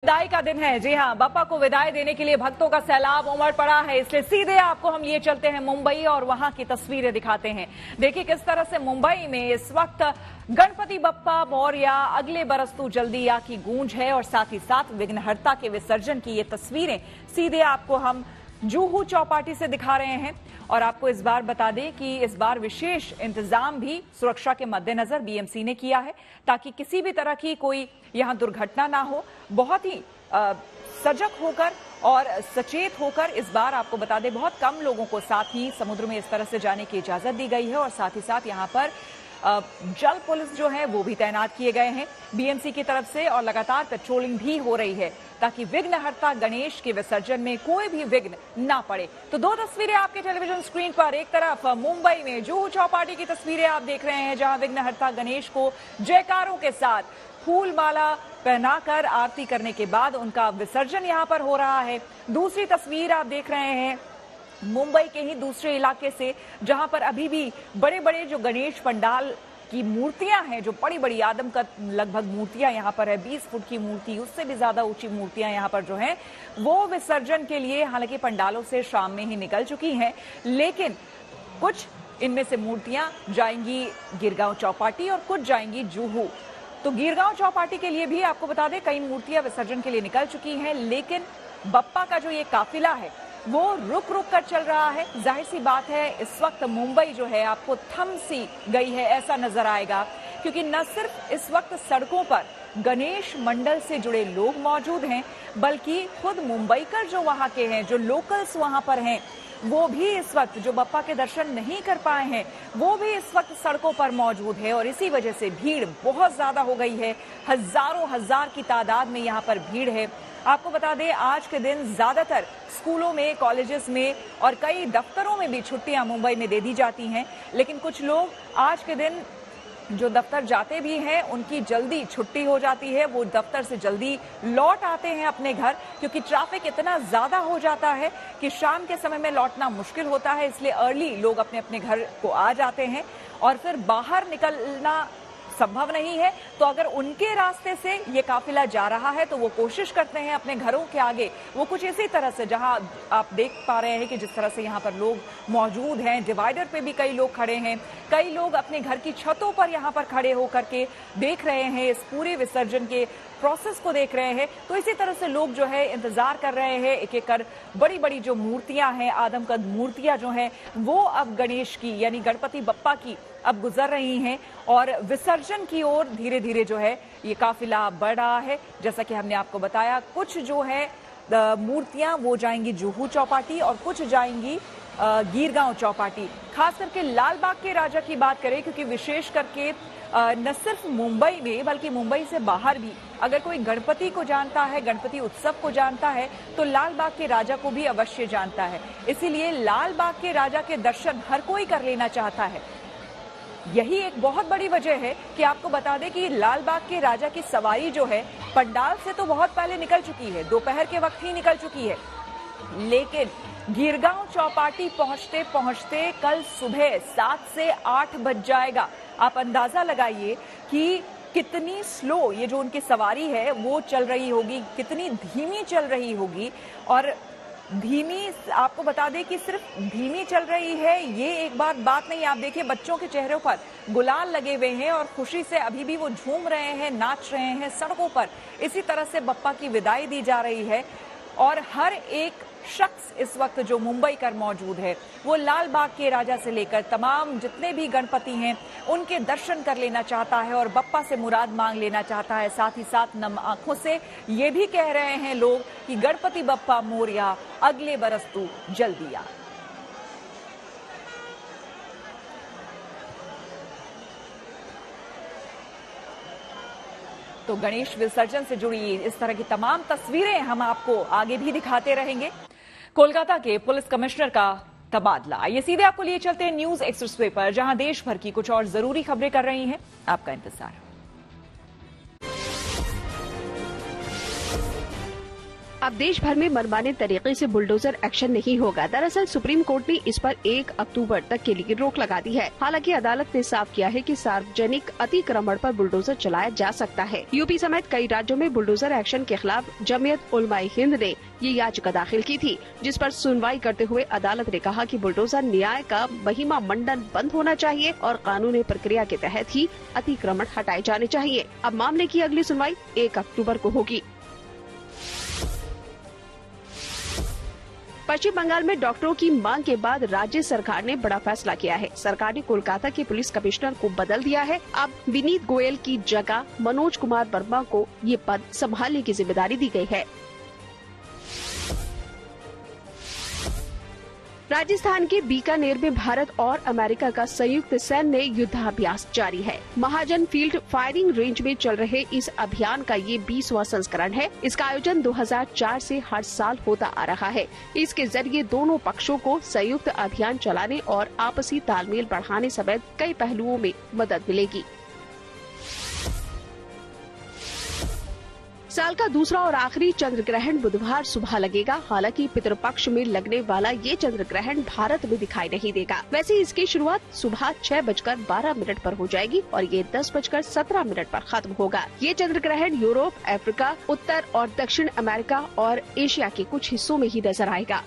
विदाई का दिन है। जी हाँ, बप्पा को विदाई देने के लिए भक्तों का सैलाब उमड़ पड़ा है। इसलिए सीधे आपको हम लिए चलते हैं मुंबई और वहां की तस्वीरें दिखाते हैं। देखिए किस तरह से मुंबई में इस वक्त गणपति बप्पा मोरया अगले बरस तू जल्दी आ की गूंज है और साथ ही साथ विघ्नहर्ता के विसर्जन की ये तस्वीरें सीधे आपको हम जुहू चौपाटी से दिखा रहे हैं। और आपको इस बार बता दें कि इस बार विशेष इंतजाम भी सुरक्षा के मद्देनजर बीएमसी ने किया है ताकि किसी भी तरह की कोई यहां दुर्घटना ना हो। बहुत ही सजग होकर और सचेत होकर इस बार आपको बता दें बहुत कम लोगों को साथ ही समुद्र में इस तरह से जाने की इजाजत दी गई है और साथ ही साथ यहां पर जल पुलिस जो है वो भी तैनात किए गए हैं बीएमसी की तरफ से और लगातार पेट्रोलिंग भी हो रही है ताकि विघ्नहर्ता गणेश के विसर्जन में कोई भी विघ्न ना पड़े। तो दो तस्वीरें आपके टेलीविजन स्क्रीन पर, एक तरफ मुंबई में जुहू चौपाटी की तस्वीरें आप देख रहे हैं जहां विघ्नहर्ता गणेश को जयकारों के साथ फूल माला पहनाकर आरती करने के बाद उनका विसर्जन यहां पर हो रहा है। दूसरी तस्वीर आप देख रहे हैं मुंबई के ही दूसरे इलाके से जहां पर अभी भी बड़े बड़े जो गणेश पंडाल की मूर्तियां हैं, जो बड़ी बड़ी आदमकद लगभग मूर्तियां यहां पर है, 20 फुट की मूर्ति, उससे भी ज्यादा ऊंची मूर्तियां यहां पर जो हैं वो विसर्जन के लिए हालांकि पंडालों से शाम में ही निकल चुकी हैं, लेकिन कुछ इनमें से मूर्तियां जाएंगी गिरगांव चौपाटी और कुछ जाएंगी जुहू। तो गिरगांव चौपाटी के लिए भी आपको बता दें कई मूर्तियां विसर्जन के लिए निकल चुकी हैं, लेकिन बप्पा का जो ये काफिला है वो रुक रुक कर चल रहा है। जाहिर सी बात है इस वक्त मुंबई जो है आपको थम सी गई है ऐसा नजर आएगा, क्योंकि न सिर्फ इस वक्त सड़कों पर गणेश मंडल से जुड़े लोग मौजूद हैं बल्कि खुद मुंबईकर जो वहां के हैं, जो लोकल्स वहां पर हैं, वो भी इस वक्त जो बप्पा के दर्शन नहीं कर पाए हैं वो भी इस वक्त सड़कों पर मौजूद है और इसी वजह से भीड़ बहुत ज्यादा हो गई है। हजारों हजार की तादाद में यहाँ पर भीड़ है। आपको बता दें आज के दिन ज्यादातर स्कूलों में, कॉलेजेस में और कई दफ्तरों में भी छुट्टियां मुंबई में दे दी जाती हैं, लेकिन कुछ लोग आज के दिन जो दफ्तर जाते भी हैं उनकी जल्दी छुट्टी हो जाती है, वो दफ्तर से जल्दी लौट आते हैं अपने घर, क्योंकि ट्रैफिक इतना ज्यादा हो जाता है कि शाम के समय में लौटना मुश्किल होता है। इसलिए अर्ली लोग अपने अपने घर को आ जाते हैं और फिर बाहर निकलना संभव नहीं है। तो अगर उनके रास्ते से ये काफिला जा रहा है तो वो कोशिश करते हैं अपने घरों के आगे वो कुछ इसी तरह से, जहां आप देख पा रहे हैं कि जिस तरह से यहाँ पर लोग मौजूद हैं, डिवाइडर पे भी कई लोग खड़े हैं, कई लोग अपने घर की छतों पर यहाँ पर खड़े होकर के देख रहे हैं, इस पूरे विसर्जन के प्रोसेस को देख रहे हैं। तो इसी तरह से लोग जो है इंतजार कर रहे हैं, एक एक कर बड़ी बड़ी जो मूर्तियां हैं, आदमकद मूर्तियां जो हैं वो अब गणेश की यानी गणपति बप्पा की अब गुजर रही हैं और विसर्जन की ओर धीरे धीरे जो है ये काफिला बढ़ रहा है। जैसा कि हमने आपको बताया कुछ जो है मूर्तियां वो जाएंगी जुहू चौपाटी और कुछ जाएंगी गिरगांव चौपाटी। खास करके लाल बाग के राजा की बात करें, क्योंकि विशेष करके न सिर्फ मुंबई में बल्कि मुंबई से बाहर भी अगर कोई गणपति को जानता है, गणपति उत्सव को जानता है तो लाल बाग के राजा को भी अवश्य जानता है। इसीलिए लाल बाग के राजा के दर्शन हर कोई कर लेना चाहता है। यही एक बहुत बड़ी वजह है कि आपको बता दें कि लाल बाग के राजा की सवारी जो है पंडाल से तो बहुत पहले निकल चुकी है, दोपहर के वक्त ही निकल चुकी है, लेकिन गिरगांव चौपाटी पहुंचते पहुंचते कल सुबह 7 से 8 बज जाएगा। आप अंदाजा लगाइए कि कितनी स्लो ये जो उनकी सवारी है वो चल रही होगी, कितनी धीमी चल रही होगी। और धीमी, आपको बता दें कि सिर्फ धीमी चल रही है ये एक बात नहीं। आप देखिए बच्चों के चेहरों पर गुलाल लगे हुए हैं और खुशी से अभी भी वो झूम रहे हैं, नाच रहे हैं सड़कों पर। इसी तरह से बप्पा की विदाई दी जा रही है और हर एक शख्स इस वक्त जो मुंबई कर मौजूद है वो लाल बाग के राजा से लेकर तमाम जितने भी गणपति हैं उनके दर्शन कर लेना चाहता है और बप्पा से मुराद मांग लेना चाहता है। साथ ही साथ नम आंखों से ये भी कह रहे हैं लोग कि गणपति बप्पा मोरया अगले बरस तू जल्दी आ। तो गणेश विसर्जन से जुड़ी इस तरह की तमाम तस्वीरें हम आपको आगे भी दिखाते रहेंगे। कोलकाता के पुलिस कमिश्नर का तबादला, ये सीधे आपको लिए चलते हैं न्यूज एक्सप्रेसवे पर, जहां देश भर की कुछ और जरूरी खबरें कर रही हैं आपका इंतजार। अब देश भर में मनमाने तरीके से बुलडोजर एक्शन नहीं होगा। दरअसल सुप्रीम कोर्ट ने इस पर 1 अक्टूबर तक के लिए रोक लगा दी है। हालांकि अदालत ने साफ किया है कि सार्वजनिक अतिक्रमण पर बुलडोजर चलाया जा सकता है। यूपी समेत कई राज्यों में बुलडोजर एक्शन के खिलाफ जमीयत उलमाए हिंद ने ये याचिका दाखिल की थी, जिस पर सुनवाई करते हुए अदालत ने कहा कि बुलडोजर न्याय का महिमा मंडन बंद होना चाहिए और कानूनी प्रक्रिया के तहत ही अतिक्रमण हटाए जाने चाहिए। अब मामले की अगली सुनवाई 1 अक्टूबर को होगी। पश्चिम बंगाल में डॉक्टरों की मांग के बाद राज्य सरकार ने बड़ा फैसला किया है। सरकार ने कोलकाता के पुलिस कमिश्नर को बदल दिया है। अब विनीत गोयल की जगह मनोज कुमार वर्मा को ये पद संभालने की जिम्मेदारी दी गई है। राजस्थान के बीकानेर में भारत और अमेरिका का संयुक्त सैन्य युद्धाभ्यास जारी है। महाजन फील्ड फायरिंग रेंज में चल रहे इस अभियान का ये 20वां संस्करण है। इसका आयोजन 2004 से हर साल होता आ रहा है। इसके जरिए दोनों पक्षों को संयुक्त अभियान चलाने और आपसी तालमेल बढ़ाने समेत कई पहलुओं में मदद मिलेगी। साल का दूसरा और आखिरी चंद्र ग्रहण बुधवार सुबह लगेगा। हालांकि पितृपक्ष में लगने वाला ये चंद्र ग्रहण भारत में दिखाई नहीं देगा। वैसे इसकी शुरुआत सुबह 6:12 पर हो जाएगी और ये 10:17 पर खत्म होगा। ये चंद्र ग्रहण यूरोप, अफ्रीका, उत्तर और दक्षिण अमेरिका और एशिया के कुछ हिस्सों में ही नजर आएगा।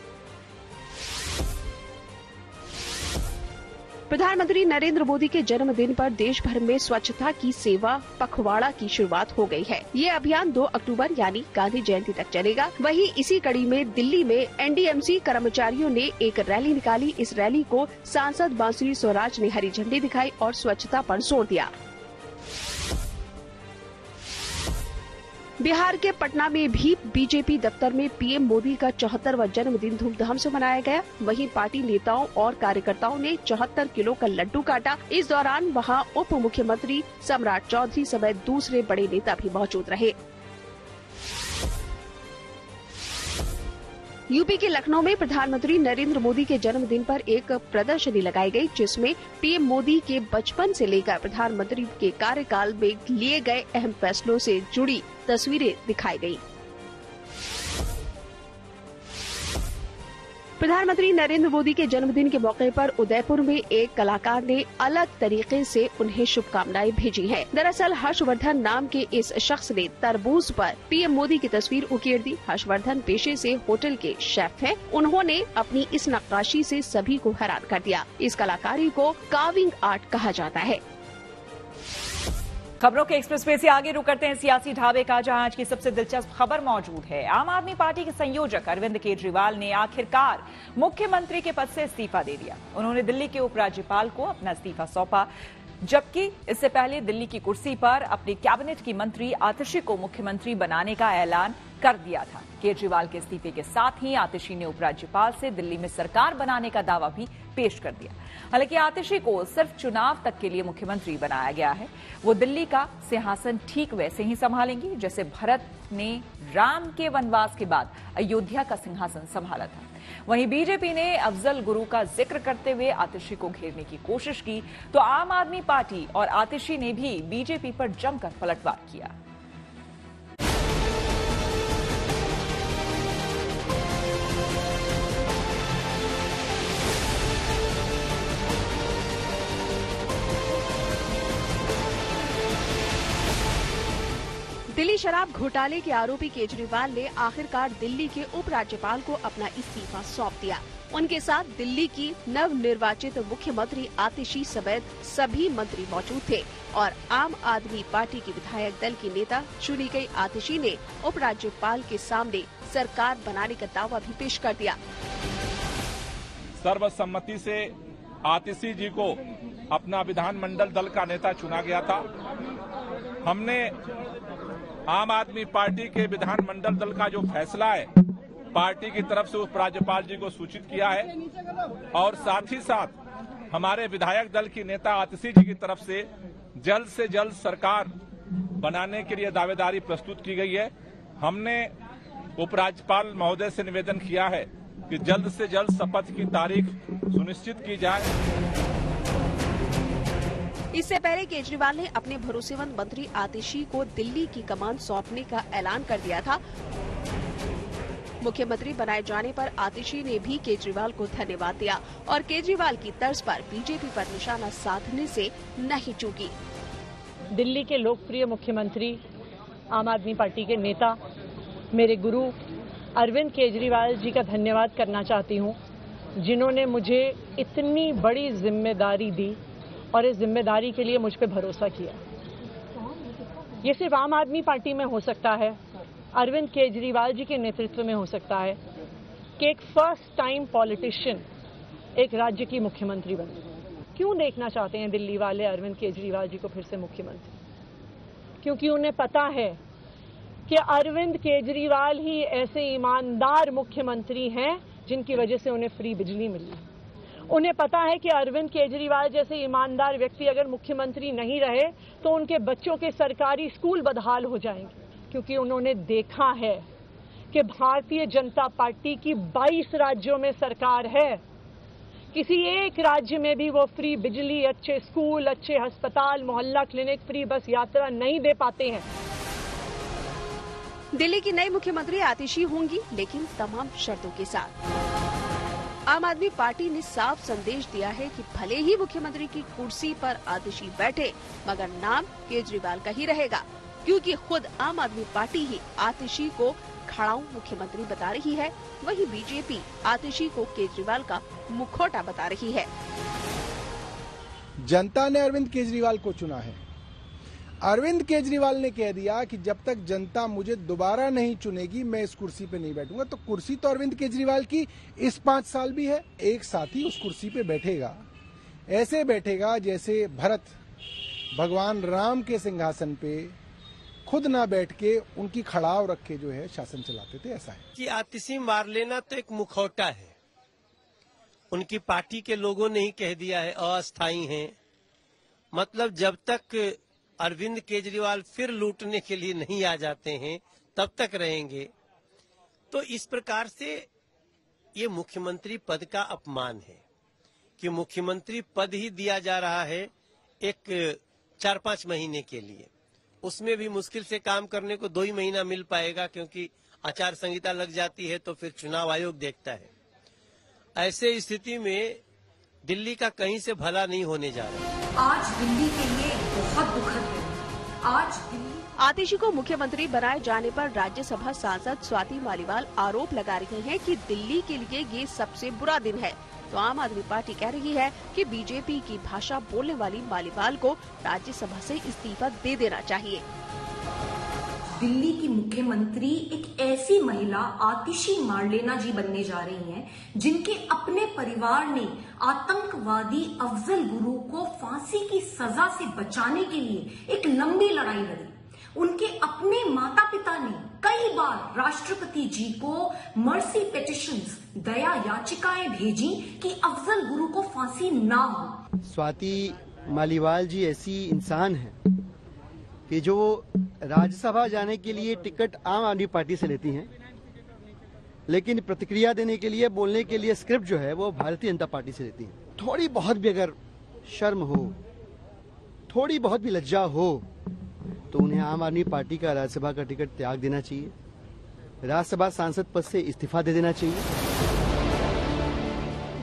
प्रधानमंत्री नरेंद्र मोदी के जन्मदिन पर देश भर में स्वच्छता की सेवा पखवाड़ा की शुरुआत हो गई है। ये अभियान 2 अक्टूबर यानी गांधी जयंती तक चलेगा। वहीं इसी कड़ी में दिल्ली में एनडीएमसी कर्मचारियों ने एक रैली निकाली। इस रैली को सांसद बांसुरी स्वराज ने हरी झंडी दिखाई और स्वच्छता पर जोर दिया। बिहार के पटना में भी बीजेपी दफ्तर में पीएम मोदी का 74वां जन्मदिन धूमधाम से मनाया गया। वहीं पार्टी नेताओं और कार्यकर्ताओं ने 74 किलो का लड्डू काटा। इस दौरान वहां उप मुख्यमंत्री सम्राट चौधरी समेत दूसरे बड़े नेता भी मौजूद रहे। यूपी के लखनऊ में प्रधानमंत्री नरेंद्र मोदी के जन्मदिन पर एक प्रदर्शनी लगाई गई, जिसमें पीएम मोदी के बचपन से लेकर प्रधानमंत्री के कार्यकाल में लिए गए अहम फैसलों से जुड़ी तस्वीरें दिखाई गयी। प्रधानमंत्री नरेंद्र मोदी के जन्मदिन के मौके पर उदयपुर में एक कलाकार ने अलग तरीके से उन्हें शुभकामनाएं भेजी हैं। दरअसल हर्षवर्धन नाम के इस शख्स ने तरबूज पर पीएम मोदी की तस्वीर उकेर दी। हर्षवर्धन पेशे से होटल के शेफ हैं। उन्होंने अपनी इस नक्काशी से सभी को हैरान कर दिया। इस कलाकारी को कार्विंग आर्ट कहा जाता है। खबरों के एक्सप्रेस वे से आगे रुक करते हैं सियासी ढाबे का, जहां आज की सबसे दिलचस्प खबर मौजूद है। आम आदमी पार्टी के संयोजक अरविंद केजरीवाल ने आखिरकार मुख्यमंत्री के पद से इस्तीफा दे दिया। उन्होंने दिल्ली के उपराज्यपाल को अपना इस्तीफा सौंपा, जबकि इससे पहले दिल्ली की कुर्सी पर अपनी कैबिनेट की मंत्री आतिशी को मुख्यमंत्री बनाने का ऐलान कर दिया था। केजरीवाल के इस्तीफे के साथ ही आतिशी ने उपराज्यपाल से दिल्ली में सरकार बनाने का दावा भी पेश कर दिया। हालांकि आतिशी को सिर्फ चुनाव तक के लिए मुख्यमंत्री बनाया गया है। वो दिल्ली का सिंहासन ठीक वैसे ही संभालेंगी जैसे भरत ने राम के वनवास के बाद अयोध्या का सिंहासन संभाला था। वहीं बीजेपी ने अफजल गुरु का जिक्र करते हुए आतिशी को घेरने की कोशिश की, तो आम आदमी पार्टी और आतिशी ने भी बीजेपी पर जमकर पलटवार किया। दिल्ली शराब घोटाले के आरोपी केजरीवाल ने आखिरकार दिल्ली के उपराज्यपाल को अपना इस्तीफा सौंप दिया। उनके साथ दिल्ली की नवनिर्वाचित मुख्यमंत्री आतिशी समेत सभी मंत्री मौजूद थे और आम आदमी पार्टी की विधायक दल की नेता चुनी गई आतिशी ने उपराज्यपाल के सामने सरकार बनाने का दावा भी पेश कर दिया। सर्वसम्मति से आतिशी जी को अपना विधानमंडल दल का नेता चुना गया था। हमने आम आदमी पार्टी के विधानमंडल दल का जो फैसला है पार्टी की तरफ से उपराज्यपाल जी को सूचित किया है और साथ ही साथ हमारे विधायक दल की नेता आतिशी जी की तरफ से जल्द सरकार बनाने के लिए दावेदारी प्रस्तुत की गई है। हमने उपराज्यपाल महोदय से निवेदन किया है कि जल्द से जल्द शपथ की तारीख सुनिश्चित की जाए। इससे पहले केजरीवाल ने अपने भरोसेमंद मंत्री आतिशी को दिल्ली की कमान सौंपने का ऐलान कर दिया था। मुख्यमंत्री बनाए जाने पर आतिशी ने भी केजरीवाल को धन्यवाद दिया और केजरीवाल की तर्ज पर बीजेपी पर निशाना साधने से नहीं चूकी। दिल्ली के लोकप्रिय मुख्यमंत्री, आम आदमी पार्टी के नेता, मेरे गुरु अरविंद केजरीवाल जी का धन्यवाद करना चाहती हूँ, जिन्होंने मुझे इतनी बड़ी जिम्मेदारी दी और इस जिम्मेदारी के लिए मुझ पर भरोसा किया। ये सिर्फ आम आदमी पार्टी में हो सकता है, अरविंद केजरीवाल जी के नेतृत्व में हो सकता है कि एक फर्स्ट टाइम पॉलिटिशियन एक राज्य की मुख्यमंत्री बने। क्यों देखना चाहते हैं दिल्ली वाले अरविंद केजरीवाल जी को फिर से मुख्यमंत्री? क्योंकि उन्हें पता है कि अरविंद केजरीवाल ही ऐसे ईमानदार मुख्यमंत्री हैं जिनकी वजह से उन्हें फ्री बिजली मिली। उन्हें पता है कि अरविंद केजरीवाल जैसे ईमानदार व्यक्ति अगर मुख्यमंत्री नहीं रहे तो उनके बच्चों के सरकारी स्कूल बदहाल हो जाएंगे, क्योंकि उन्होंने देखा है कि भारतीय जनता पार्टी की 22 राज्यों में सरकार है, किसी एक राज्य में भी वो फ्री बिजली, अच्छे स्कूल, अच्छे अस्पताल, मोहल्ला क्लिनिक, फ्री बस यात्रा नहीं दे पाते हैं। दिल्ली की नई मुख्यमंत्री आतिशी होंगी, लेकिन तमाम शर्तों के साथ। आम आदमी पार्टी ने साफ संदेश दिया है कि भले ही मुख्यमंत्री की कुर्सी पर आतिशी बैठे, मगर नाम केजरीवाल का ही रहेगा, क्योंकि खुद आम आदमी पार्टी ही आतिशी को खड़ाऊ मुख्यमंत्री बता रही है। वहीं बीजेपी आतिशी को केजरीवाल का मुखौटा बता रही है। जनता ने अरविंद केजरीवाल को चुना है। अरविंद केजरीवाल ने कह दिया कि जब तक जनता मुझे दोबारा नहीं चुनेगी मैं इस कुर्सी पे नहीं बैठूंगा। तो कुर्सी तो अरविंद केजरीवाल की इस 5 साल भी है। एक साथी उस कुर्सी पे बैठेगा, ऐसे बैठेगा जैसे भरत भगवान राम के सिंहासन पे खुद ना बैठ के उनकी खड़ाव रख के जो है शासन चलाते थे। ऐसा है कि आतिशी मार लेना तो एक मुखौटा है, उनकी पार्टी के लोगों ने ही कह दिया है अस्थायी हैं। मतलब जब तक अरविंद केजरीवाल फिर लूटने के लिए नहीं आ जाते हैं तब तक रहेंगे। तो इस प्रकार से ये मुख्यमंत्री पद का अपमान है कि मुख्यमंत्री पद ही दिया जा रहा है एक 4-5 महीने के लिए। उसमें भी मुश्किल से काम करने को 2 ही महीना मिल पाएगा, क्योंकि आचार संहिता लग जाती है तो फिर चुनाव आयोग देखता है। ऐसे स्थिति में दिल्ली का कहीं से भला नहीं होने जा रहा। आज दिल्ली के लिए बहुत दुखद है। आज आतिशी को मुख्यमंत्री बनाए जाने पर राज्यसभा सांसद स्वाति मालीवाल आरोप लगा रही हैं कि दिल्ली के लिए ये सबसे बुरा दिन है। तो आम आदमी पार्टी कह रही है कि बीजेपी की भाषा बोलने वाली मालीवाल को राज्यसभा से इस्तीफा दे देना चाहिए। दिल्ली की मुख्यमंत्री एक ऐसी महिला आतिशी मारलेना जी बनने जा रही हैं, जिनके अपने परिवार ने आतंकवादी अफजल गुरु को फांसी की सजा से बचाने के लिए एक लंबी लड़ाई लड़ी। उनके अपने माता पिता ने कई बार राष्ट्रपति जी को मर्सी पिटिशंस, दया याचिकाएं भेजी कि अफजल गुरु को फांसी ना हो। स्वाति मालीवाल जी ऐसी इंसान है कि जो राज्यसभा जाने के लिए टिकट आम आदमी पार्टी से लेती हैं, लेकिन प्रतिक्रिया देने के लिए, बोलने के लिए स्क्रिप्ट जो है वो भारतीय जनता पार्टी से लेती हैं। थोड़ी बहुत भी अगर शर्म हो, थोड़ी बहुत भी लज्जा हो, तो उन्हें आम आदमी पार्टी का राज्यसभा का टिकट त्याग देना चाहिए, राज्यसभा सांसद पद से इस्तीफा दे देना चाहिए।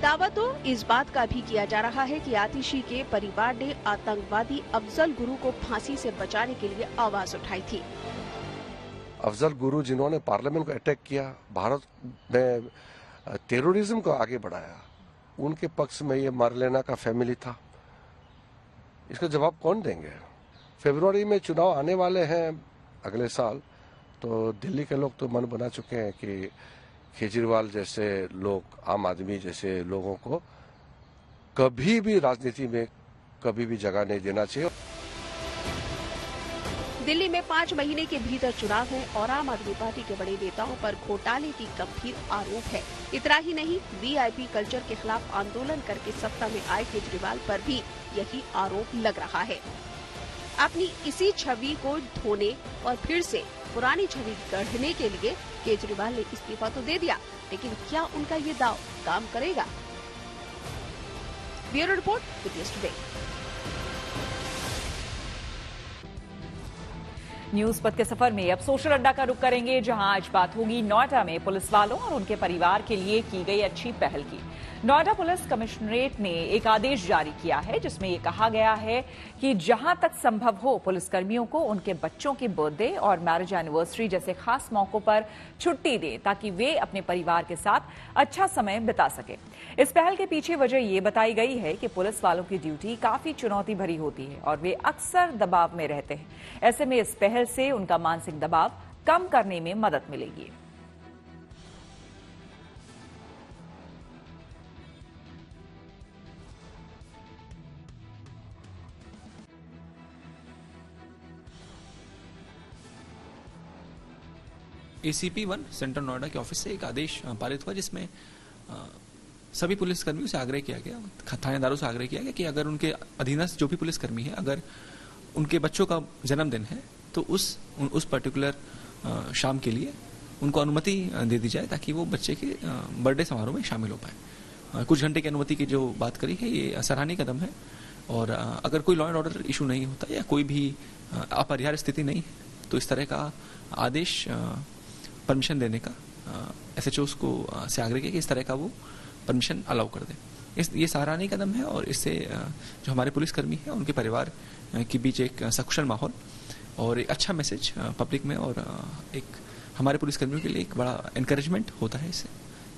दावा तो इस बात का भी किया जा रहा है कि आतिशी के परिवार ने आतंकवादी अफजल गुरु को फांसी से बचाने के लिए आवाज उठाई थी। अफजल गुरु जिन्होंने पार्लियामेंट को अटैक किया, भारत में टेररिज्म को आगे बढ़ाया, उनके पक्ष में ये मारलेना का फैमिली था। इसका जवाब कौन देंगे? फरवरी में चुनाव आने वाले हैं अगले साल, तो दिल्ली के लोग तो मन बना चुके हैं कि केजरीवाल जैसे लोग, आम आदमी जैसे लोगों को कभी भी राजनीति में कभी भी जगह नहीं देना चाहिए। दिल्ली में 5 महीने के भीतर चुनाव है और आम आदमी पार्टी के बड़े नेताओं पर घोटाले की गंभीर आरोप है। इतना ही नहीं, वीआईपी कल्चर के खिलाफ आंदोलन करके सत्ता में आए केजरीवाल पर भी यही आरोप लग रहा है। अपनी इसी छवि को धोने और फिर से पुरानी छवि गढ़ने के लिए केजरीवाल ने इस्तीफा तो दे दिया, लेकिन क्या उनका ये दाव काम करेगा? Bureau report, VTS today. News पथ के सफर में अब सोशल अड्डा का रुख करेंगे, जहां आज बात होगी नोएडा में पुलिस वालों और उनके परिवार के लिए की गई अच्छी पहल की। नोएडा पुलिस कमिश्नरेट ने एक आदेश जारी किया है, जिसमें यह कहा गया है कि जहां तक संभव हो पुलिसकर्मियों को उनके बच्चों की बर्थडे और मैरिज एनिवर्सरी जैसे खास मौकों पर छुट्टी दें, ताकि वे अपने परिवार के साथ अच्छा समय बिता सके। इस पहल के पीछे वजह यह बताई गई है कि पुलिस वालों की ड्यूटी काफी चुनौती भरी होती है और वे अक्सर दबाव में रहते हैं। ऐसे में इस पहल से उनका मानसिक दबाव कम करने में मदद मिलेगी। ACP 1 सेंट्रल नोएडा के ऑफिस से एक आदेश पारित हुआ, जिसमें सभी पुलिसकर्मियों से आग्रह किया गया, थानेदारों से आग्रह किया गया कि अगर उनके अधीनस्थ जो भी पुलिसकर्मी है, अगर उनके बच्चों का जन्मदिन है तो उस पर्टिकुलर शाम के लिए उनको अनुमति दे दी जाए, ताकि वो बच्चे के बर्थडे समारोह में शामिल हो पाए। कुछ घंटे की अनुमति की जो बात करी है, ये सराहनीय कदम है। और अगर कोई लॉ एंड ऑर्डर इशू नहीं होता या कोई भी अपरिहार्य स्थिति नहीं है, तो इस तरह का आदेश परमिशन देने का SHOs को से आग्रह किया कि इस तरह का वो परमिशन अलाउ कर दे। ये सराहनीय कदम है और इससे जो हमारे पुलिसकर्मी हैं उनके परिवार के बीच एक सकुशल माहौल और एक अच्छा मैसेज पब्लिक में और एक हमारे पुलिसकर्मियों के लिए एक बड़ा एनकरेजमेंट होता है इससे,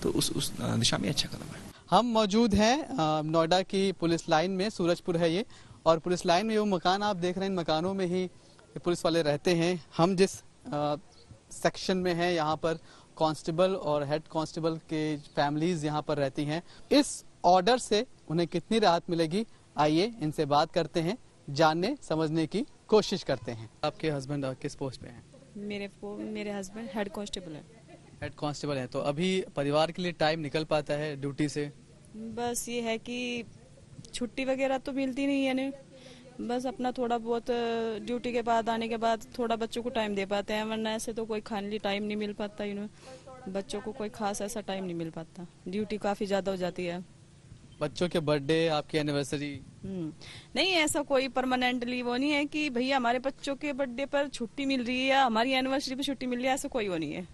तो उस दिशा में अच्छा कदम है। हम मौजूद हैं नोएडा की पुलिस लाइन में, सूरजपुर है ये, और पुलिस लाइन में वो मकान आप देख रहे हैं, इन मकानों में ही पुलिस वाले रहते हैं। हम जिस सेक्शन में है, यहाँ पर कांस्टेबल और हेड कांस्टेबल के फैमिलीज यहाँ पर रहती हैं। इस ऑर्डर से उन्हें कितनी राहत मिलेगी, आइए इनसे बात करते हैं, जानने समझने की कोशिश करते हैं। आपके हस्बैंड किस पोस्ट पे हैं? मेरे हस्बैंड हेड कांस्टेबल है। हेड कांस्टेबल है, तो अभी परिवार के लिए टाइम निकल पाता है ड्यूटी से? बस ये है कि छुट्टी वगैरह तो मिलती नहीं है, बस अपना थोड़ा बहुत ड्यूटी के बाद आने के बाद थोड़ा बच्चों को टाइम दे पाते हैं, वरना ऐसे तो कोई खाने लिए टाइम नहीं मिल पाता। बच्चों को कोई खास ऐसा टाइम नहीं मिल पाता, ड्यूटी काफी ज्यादा हो जाती है। बच्चों के बर्थडे, आपकी एनिवर्सरी? नहीं, ऐसा कोई परमानेंटली वो नहीं है कि भैया हमारे बच्चों के बर्थडे पर छुट्टी मिल रही है या हमारी एनिवर्सरी पर छुट्टी मिल रही है, ऐसा कोई वो नहीं है।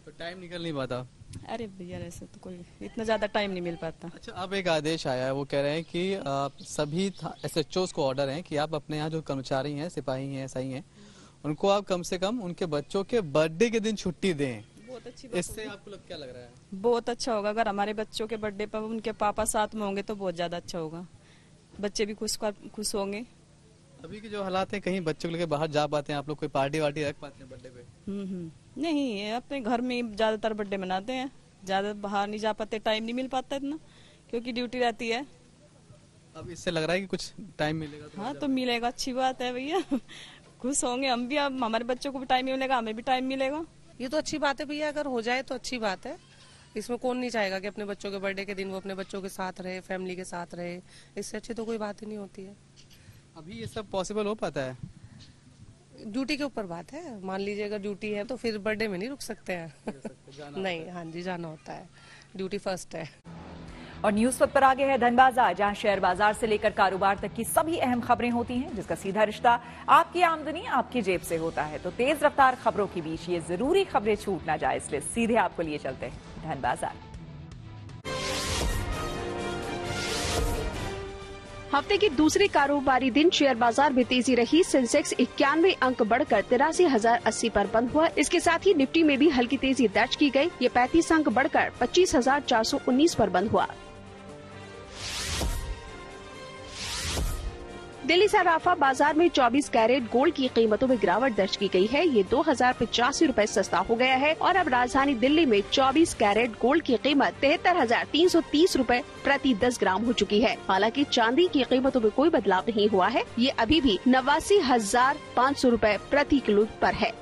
तो टाइम निकल नहीं पाता? अरे भैया ऐसे तो कोई इतना ज्यादा टाइम नहीं मिल पाता। अच्छा, अब एक आदेश आया है, वो कह रहे हैं कि सभी SHOs को ऑर्डर है कि आप अपने यहाँ जो कर्मचारी हैं, सिपाही हैं, SI हैं, उनको आप कम से कम उनके बच्चों के बर्थडे के दिन छुट्टी दें। बहुत अच्छी इससे आपको क्या लग रहा है? बहुत अच्छा होगा, अगर हमारे बच्चों के बर्थडे पर उनके पापा साथ में होंगे तो बहुत ज्यादा अच्छा होगा, बच्चे भी खुश होंगे। अभी के जो हालात है, कहीं बच्चों को लेकर बाहर जा पाते हैं आप लोग? कोई पार्टी वार्टी रख पाते हैं बर्थडे पे? नहीं, अपने घर में ज्यादातर बर्थडे मनाते हैं, ज्यादा बाहर नहीं जा पाते, टाइम नहीं मिल पाता इतना, क्योंकि ड्यूटी रहती है। अब इससे लग रहा है कि कुछ टाइम मिलेगा? हाँ, तो मिलेगा, अच्छी बात है भैया, खुश होंगे हम भी, अब हमारे बच्चों को भी टाइम मिलेगा, हमें भी टाइम मिलेगा। ये तो अच्छी बात है भैया, अगर हो जाए तो अच्छी बात है। इसमें कौन नहीं चाहेगा कि अपने बच्चों के बर्थडे के दिन वो अपने बच्चों के साथ रहे, फैमिली के साथ रहे, इससे अच्छी तो कोई बात ही नहीं होती है। अभी ये सब पॉसिबल हो पाता है? ड्यूटी के ऊपर बात है, मान लीजिए अगर ड्यूटी है तो फिर बर्थडे में नहीं रुक सकते हैं। नहीं, हाँ जी, जाना होता है, ड्यूटी फर्स्ट है। और न्यूज पर आगे है धनबाजार, जहां शेयर बाजार से लेकर कारोबार तक की सभी अहम खबरें होती हैं, जिसका सीधा रिश्ता आपकी आमदनी आपकी जेब से होता है। तो तेज रफ्तार खबरों के बीच ये जरूरी खबरें छूट ना जाए, इसलिए सीधे आपको लिए चलते हैं धनबाजार। हफ्ते के दूसरे कारोबारी दिन शेयर बाजार में तेजी रही। सेंसेक्स 91 अंक बढ़कर 83,080 पर बंद हुआ। इसके साथ ही निफ्टी में भी हल्की तेजी दर्ज की गई। ये 35 अंक बढ़कर 25,419 पर बंद हुआ। दिल्ली सराफा बाजार में 24 कैरेट गोल्ड की कीमतों में गिरावट दर्ज की गई है। ये 2,085 रूपए सस्ता हो गया है और अब राजधानी दिल्ली में 24 कैरेट गोल्ड की कीमत 73,330 रूपए प्रति 10 ग्राम हो चुकी है। हालांकि चांदी की कीमतों में कोई बदलाव नहीं हुआ है, ये अभी भी 89,500 रूपए प्रति किलो पर है।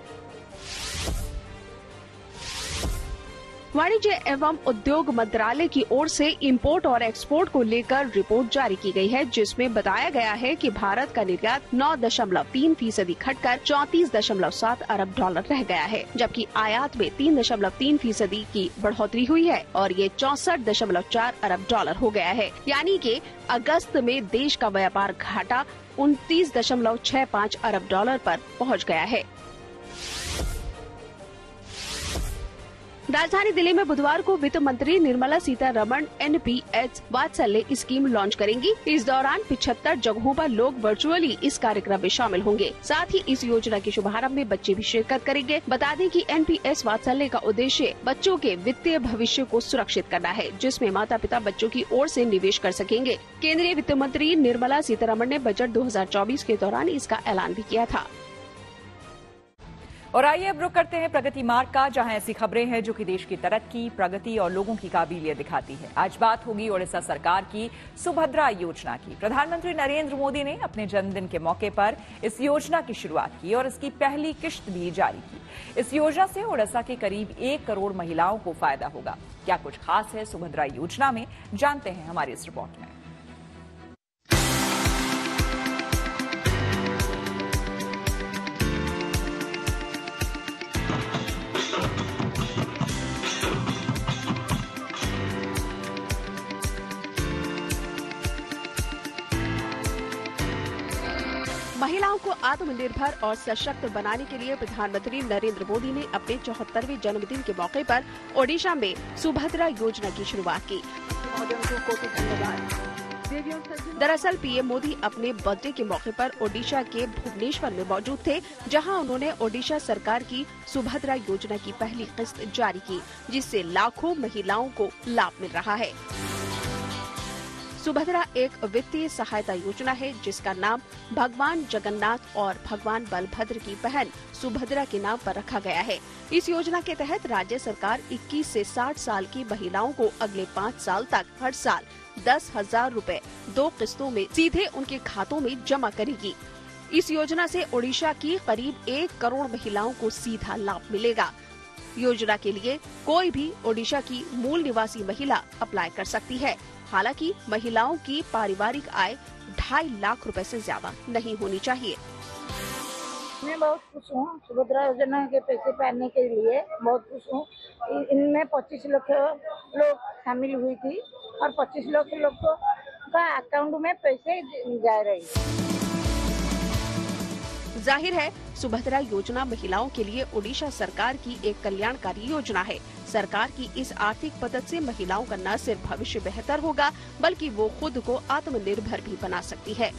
वाणिज्य एवं उद्योग मंत्रालय की ओर से इंपोर्ट और एक्सपोर्ट को लेकर रिपोर्ट जारी की गई है, जिसमें बताया गया है कि भारत का निर्यात 9.3% घटकर 34.7 अरब डॉलर रह गया है, जबकि आयात में 3.3% की बढ़ोतरी हुई है और ये 64.4 अरब डॉलर हो गया है। यानी कि अगस्त में देश का व्यापार घाटा 29.65 अरब डॉलर पर पहुंच गया है। राजधानी दिल्ली में बुधवार को वित्त मंत्री निर्मला सीतारमण NPS वात्सल्य स्कीम लॉन्च करेंगी। इस दौरान 75 जगहों पर लोग वर्चुअली इस कार्यक्रम में शामिल होंगे। साथ ही इस योजना के शुभारंभ में बच्चे भी शिरकत करेंगे। बता दें कि NPS वात्सल्य का उद्देश्य बच्चों के वित्तीय भविष्य को सुरक्षित करना है, जिसमें माता पिता बच्चों की ओर से निवेश कर सकेंगे। केंद्रीय वित्त मंत्री निर्मला सीतारमण ने बजट 2024 के दौरान इसका ऐलान भी किया था। और आइए अब रुक करते हैं प्रगति मार्ग का, जहां ऐसी खबरें हैं जो कि देश की तरक्की, प्रगति और लोगों की काबिलियत दिखाती है। आज बात होगी ओडिशा सरकार की सुभद्रा योजना की। प्रधानमंत्री नरेंद्र मोदी ने अपने जन्मदिन के मौके पर इस योजना की शुरुआत की और इसकी पहली किश्त भी जारी की। इस योजना से ओडिशा के करीब 1 करोड़ महिलाओं को फायदा होगा। क्या कुछ खास है सुभद्रा योजना में, जानते हैं हमारी इस रिपोर्ट में। महिलाओं को आत्मनिर्भर और सशक्त बनाने के लिए प्रधानमंत्री नरेंद्र मोदी ने अपने 74वें जन्मदिन के मौके पर ओडिशा में सुभद्रा योजना की शुरुआत की। दरअसल पीएम मोदी अपने बर्थडे के मौके पर ओडिशा के भुवनेश्वर में मौजूद थे, जहां उन्होंने ओडिशा सरकार की सुभद्रा योजना की पहली किस्त जारी की, जिससे लाखों महिलाओं को लाभ मिल रहा है। सुभद्रा एक वित्तीय सहायता योजना है, जिसका नाम भगवान जगन्नाथ और भगवान बलभद्र की बहन सुभद्रा के नाम पर रखा गया है। इस योजना के तहत राज्य सरकार 21 से 60 साल की महिलाओं को अगले 5 साल तक हर साल 10,000 रूपए 2 किस्तों में सीधे उनके खातों में जमा करेगी। इस योजना से ओडिशा की करीब 1 करोड़ महिलाओं को सीधा लाभ मिलेगा। योजना के लिए कोई भी ओडिशा की मूल निवासी महिला अप्लाई कर सकती है। हालांकि महिलाओं की पारिवारिक आय 2.5 लाख रुपए से ज्यादा नहीं होनी चाहिए। मैं बहुत खुश हूँ सुभद्रा योजना के पैसे पाने के लिए, बहुत खुश हूँ। इनमें 25 लाख लोग शामिल हुई थी और 25 लाख लोग का अकाउंट में पैसे जा रहे। जाहिर है सुभद्रा योजना महिलाओं के लिए ओडिशा सरकार की एक कल्याणकारी योजना है। सरकार की इस आर्थिक मदद से महिलाओं का न सिर्फ भविष्य बेहतर होगा, बल्कि वो खुद को आत्मनिर्भर भी बना सकती है।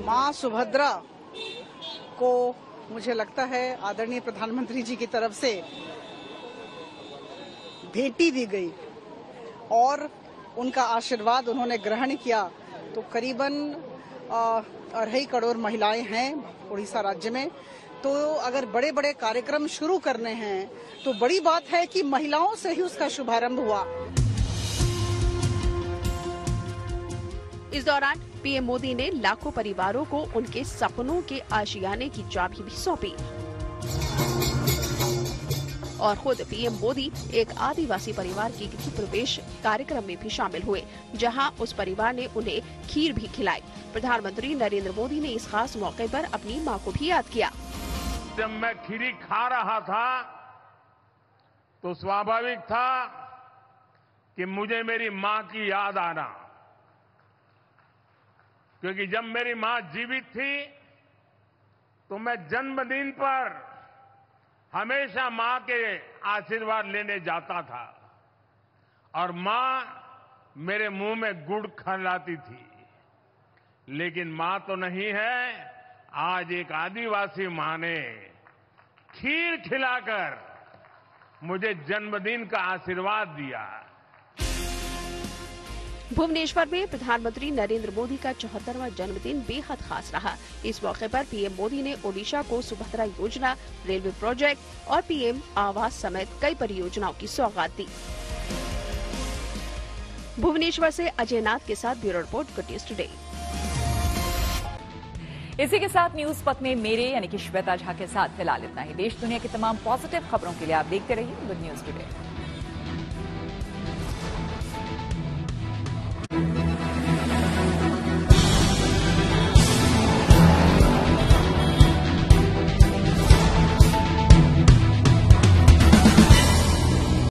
माँ सुभद्रा को मुझे लगता है आदरणीय प्रधानमंत्री जी की तरफ से भेंटी दी गई और उनका आशीर्वाद उन्होंने ग्रहण किया, तो करीबन 2.5 करोड़ महिलाएं हैं उड़ीसा राज्य में। तो अगर बड़े बड़े कार्यक्रम शुरू करने हैं तो बड़ी बात है कि महिलाओं से ही उसका शुभारंभ हुआ। इस दौरान पीएम मोदी ने लाखों परिवारों को उनके सपनों के आशियाने की चाबी भी सौंपी और खुद पीएम मोदी एक आदिवासी परिवार के गृह प्रवेश कार्यक्रम में भी शामिल हुए, जहां उस परिवार ने उन्हें खीर भी खिलाई। प्रधानमंत्री नरेंद्र मोदी ने इस खास मौके पर अपनी मां को भी याद किया। जब मैं खीरी खा रहा था तो स्वाभाविक था कि मुझे मेरी मां की याद आना, क्योंकि जब मेरी मां जीवित थी तो मैं जन्मदिन पर हमेशा मां के आशीर्वाद लेने जाता था और मां मेरे मुंह में गुड़ खिलाती थी। लेकिन मां तो नहीं है, आज एक आदिवासी मां ने खीर खिलाकर मुझे जन्मदिन का आशीर्वाद दिया। भुवनेश्वर में प्रधानमंत्री नरेंद्र मोदी का 74वां जन्मदिन बेहद खास रहा। इस मौके पर पीएम मोदी ने ओडिशा को सुभद्रा योजना, रेलवे प्रोजेक्ट और पीएम आवास समेत कई परियोजनाओं की सौगात दी। भुवनेश्वर से अजय नाथ के साथ bureau report, good news today. इसी के साथ न्यूज पथ में मेरे यानी कि श्वेता झा के साथ फिलहाल इतना ही। देश दुनिया की तमाम पॉजिटिव खबरों के लिए आप देखते रहिए गुड न्यूज टुडे।